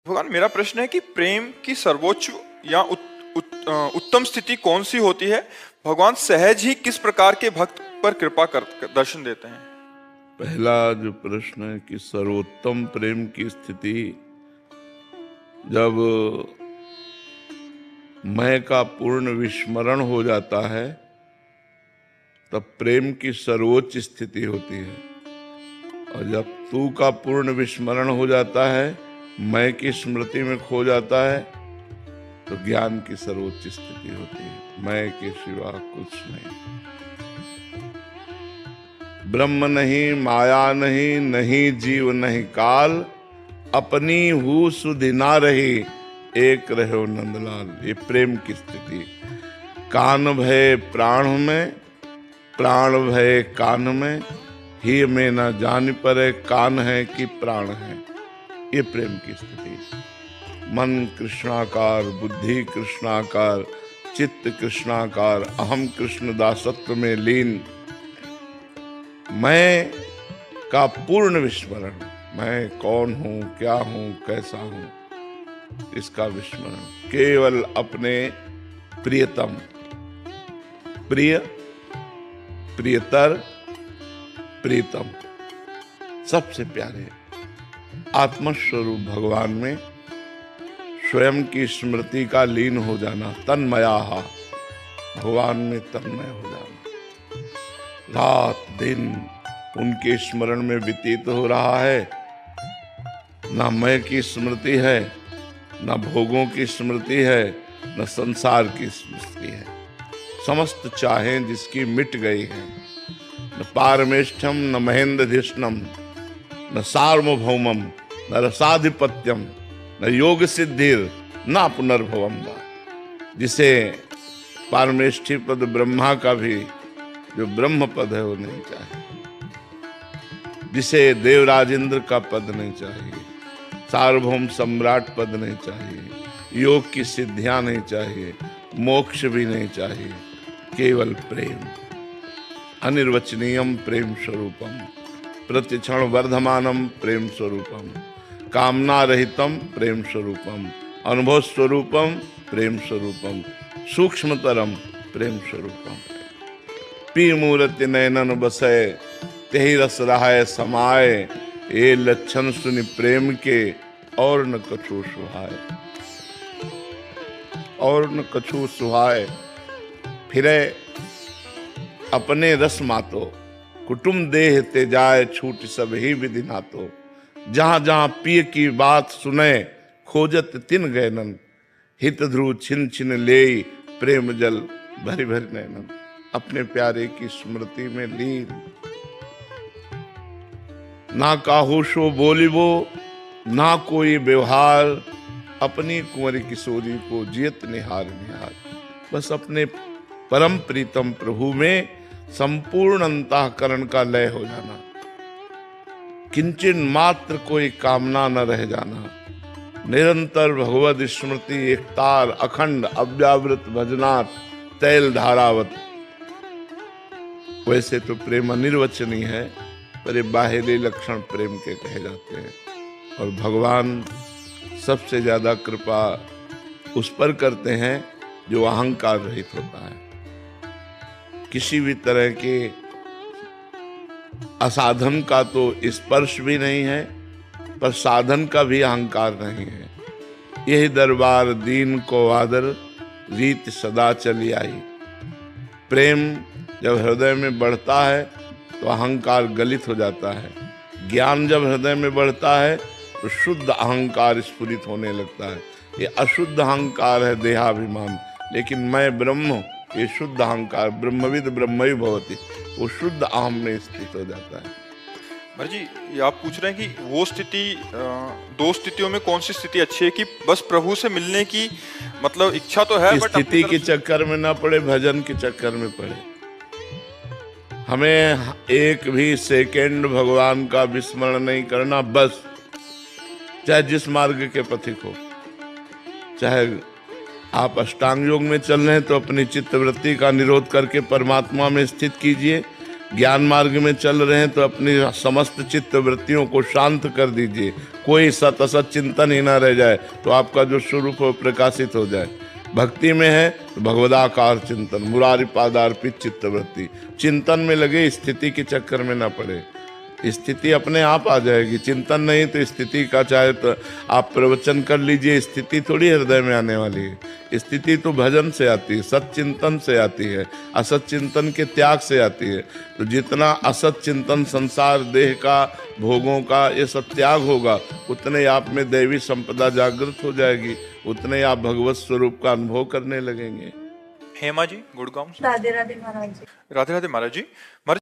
भगवान, मेरा प्रश्न है कि प्रेम की सर्वोच्च या उत्तम स्थिति कौन सी होती है? भगवान सहज ही किस प्रकार के भक्त पर कृपा कर दर्शन देते हैं? पहला जो प्रश्न है कि सर्वोत्तम प्रेम की स्थिति जब मैं का पूर्ण विस्मरण हो जाता है तब प्रेम की सर्वोच्च स्थिति होती है, और जब तू का पूर्ण विस्मरण हो जाता है, मैं की स्मृति में खो जाता है, तो ज्ञान की सर्वोच्च स्थिति होती है। मैं के सिवा कुछ नहीं, ब्रह्म नहीं, माया नहीं, नहीं जीव नहीं काल, अपनी हूँ सुधि ना रही, एक रहो नंदलाल। ये प्रेम की स्थिति। कान भय प्राण में, प्राण भय कान में, ही में न जान परे, कान है कि प्राण है। ये प्रेम की स्थिति। मन कृष्णाकार, बुद्धि कृष्णाकार, चित्त कृष्णाकार, अहम कृष्ण दासत्व में लीन, मैं का पूर्ण विस्मरण, मैं कौन हूं, क्या हूं, कैसा हूं, इसका विस्मरण। केवल अपने प्रियतम, प्रिय, प्रियतर, प्रीतम, सबसे प्यारे आत्मस्वरूप भगवान में स्वयं की स्मृति का लीन हो जाना, तन्मया, भगवान में तन्मय हो जाना। रात दिन उनके स्मरण में व्यतीत हो रहा है। ना मैं की स्मृति है, ना भोगों की स्मृति है, न संसार की स्मृति है। समस्त चाहें जिसकी मिट गई हैं। न पारमेष्ठम, न महेंद्रधिष्णम, न सार्वभौमम, न रसाधिपत्यम, न योग सिद्धिर, न पुनर्भवम। जिसे पारमेष्ठी पद ब्रह्मा का भी जो ब्रह्म पद है वो नहीं चाहिए, जिसे देवराजेंद्र का पद नहीं चाहिए, सार्वभौम सम्राट पद नहीं चाहिए, योग की सिद्धियां नहीं चाहिए, मोक्ष भी नहीं चाहिए, केवल प्रेम। अनिर्वचनीयम प्रेम स्वरूपम, प्रतिक्षण वर्धमानम प्रेम स्वरूपम, कामना रहितम प्रेम स्वरूपम, अनुभव स्वरूपम प्रेम स्वरूपम, सूक्ष्मतरम प्रेम स्वरूपम। पी मूर्ति नयनन बसे, तेहि रस रहाय समाए, ये लक्षण सुनि प्रेम के, और न कछु सुहाय, और न कछु सुहाय। फिरे अपने रस मातो, कुटुम देह ते जाए, छूट सब ही विधि नातो। जहां जहां पिय की बात सुने, खोजत तिन गैनन, हित ध्रुव छिन छिन ले, प्रेम जल भरी भरी नैनन। अपने प्यारे की स्मृति में लीन, ना काहू सो बोलिबो, ना कोई व्यवहार, अपनी कुंवरी किशोरी को जियत निहार निहार। बस अपने परम प्रीतम प्रभु में संपूर्ण अंतःकरण का लय हो जाना, किंचन मात्र कोई कामना न रह जाना। निरंतर भगवद स्मृति एकतार, अखंड अव्यावृत भजनात् तैल धारावत। वैसे तो प्रेम अनिर्वचनीय है, पर ये बाहरी लक्षण प्रेम के कहे जाते हैं। और भगवान सबसे ज्यादा कृपा उस पर करते हैं जो अहंकार रहित होता है। किसी भी तरह के असाधन का तो स्पर्श भी नहीं है, पर साधन का भी अहंकार नहीं है। यही दरबार दीन को आदर, रीत सदा चली आई। प्रेम जब हृदय में बढ़ता है तो अहंकार गलित हो जाता है। ज्ञान जब हृदय में बढ़ता है तो शुद्ध अहंकार स्फुरित होने लगता है। ये अशुद्ध अहंकार है देहाभिमान, लेकिन मैं ब्रह्म, ये शुद्ध अहंकार, ब्रह्मविद ब्रह्मई भवति, वो शुद्ध अहम में स्थित हो जाता है। महाराज जी, ये आप पूछ रहे हैं कि वो स्थिति, दो स्थितियों में कौन सी स्थिति अच्छी है? कि बस प्रभु से मिलने की मतलब इच्छा तो है, बट स्थिति के चक्कर में ना पड़े, भजन के चक्कर में पड़े। हमें एक भी सेकेंड भगवान का विस्मरण नहीं करना। बस चाहे जिस मार्ग के पथिक हो, चाहे आप अष्टांग योग में चल रहे हैं तो अपनी चित्तवृत्ति का निरोध करके परमात्मा में स्थित कीजिए। ज्ञान मार्ग में चल रहे हैं तो अपनी समस्त चित्त वृत्तियों को शांत कर दीजिए, कोई सत असत चिंतन ही ना रह जाए, तो आपका जो स्वरूप हो प्रकाशित हो जाए। भक्ति में है तो भगवदाकार चिंतन, मुरारी पादार्पित चित्त वृत्ति, चिंतन में लगे, स्थिति के चक्कर में ना पड़े, स्थिति अपने आप आ जाएगी। चिंतन नहीं तो स्थिति का चाहे तो आप प्रवचन कर लीजिए, स्थिति थोड़ी हृदय में आने वाली है। स्थिति तो भजन से आती है, सत चिंतन से आती है, असत चिंतन के त्याग से आती है। तो जितना असत चिंतन, संसार, देह का, भोगों का ये सब त्याग होगा, उतने आप में दैवी संपदा जागृत हो जाएगी, उतने आप भगवत स्वरूप का अनुभव करने लगेंगे। हेमा जी गुड़गांव से। राधे राधे महाराज जी। राधे राधे महाराज जी। महाराज